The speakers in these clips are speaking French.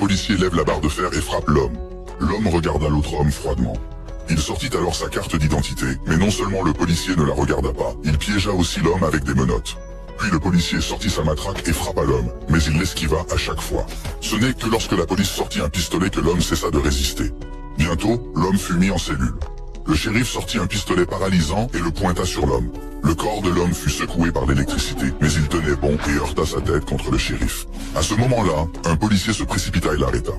policier lève la barre de fer et frappe l'homme. L'homme regarda l'autre homme froidement. Il sortit alors sa carte d'identité, mais non seulement le policier ne la regarda pas, il piégea aussi l'homme avec des menottes. Puis le policier sortit sa matraque et frappa l'homme, mais il l'esquiva à chaque fois. Ce n'est que lorsque la police sortit un pistolet que l'homme cessa de résister. Bientôt, l'homme fut mis en cellule. Le shérif sortit un pistolet paralysant et le pointa sur l'homme. Le corps de l'homme fut secoué par l'électricité, mais il tenait bon et heurta sa tête contre le shérif. À ce moment-là, un policier se précipita et l'arrêta.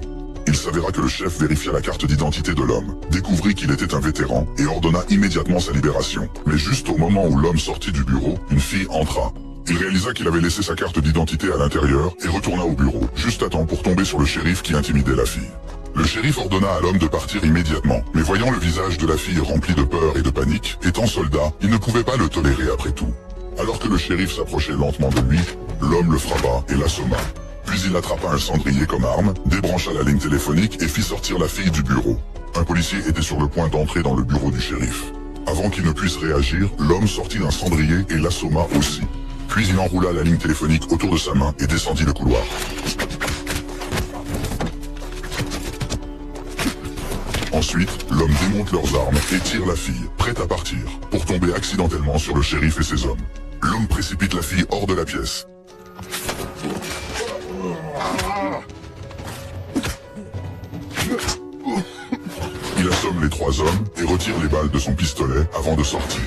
Il s'avéra que le chef vérifia la carte d'identité de l'homme, découvrit qu'il était un vétéran et ordonna immédiatement sa libération. Mais juste au moment où l'homme sortit du bureau, une fille entra. Il réalisa qu'il avait laissé sa carte d'identité à l'intérieur et retourna au bureau, juste à temps pour tomber sur le shérif qui intimidait la fille. Le shérif ordonna à l'homme de partir immédiatement, mais voyant le visage de la fille rempli de peur et de panique, étant soldat, il ne pouvait pas le tolérer après tout. Alors que le shérif s'approchait lentement de lui, l'homme le frappa et l'assomma. Puis il attrapa un cendrier comme arme, débrancha la ligne téléphonique et fit sortir la fille du bureau. Un policier était sur le point d'entrer dans le bureau du shérif. Avant qu'il ne puisse réagir, l'homme sortit d'un cendrier et l'assomma aussi. Puis il enroula la ligne téléphonique autour de sa main et descendit le couloir. Ensuite, l'homme démonte leurs armes et tire la fille, prête à partir, pour tomber accidentellement sur le shérif et ses hommes. L'homme précipite la fille hors de la pièce. Il assomme les trois hommes et retire les balles de son pistolet avant de sortir.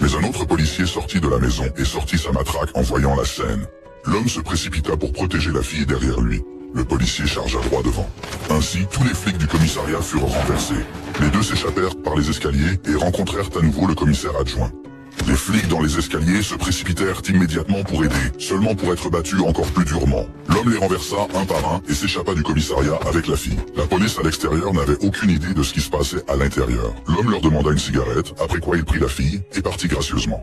Mais un autre policier sortit de la maison et sortit sa matraque en voyant la scène. L'homme se précipita pour protéger la fille derrière lui. Le policier chargea droit devant. Ainsi, tous les flics du commissariat furent renversés. Les deux s'échappèrent par les escaliers et rencontrèrent à nouveau le commissaire adjoint. Les flics dans les escaliers se précipitèrent immédiatement pour aider, seulement pour être battus encore plus durement. L'homme les renversa un par un et s'échappa du commissariat avec la fille. La police à l'extérieur n'avait aucune idée de ce qui se passait à l'intérieur. L'homme leur demanda une cigarette, après quoi il prit la fille et partit gracieusement.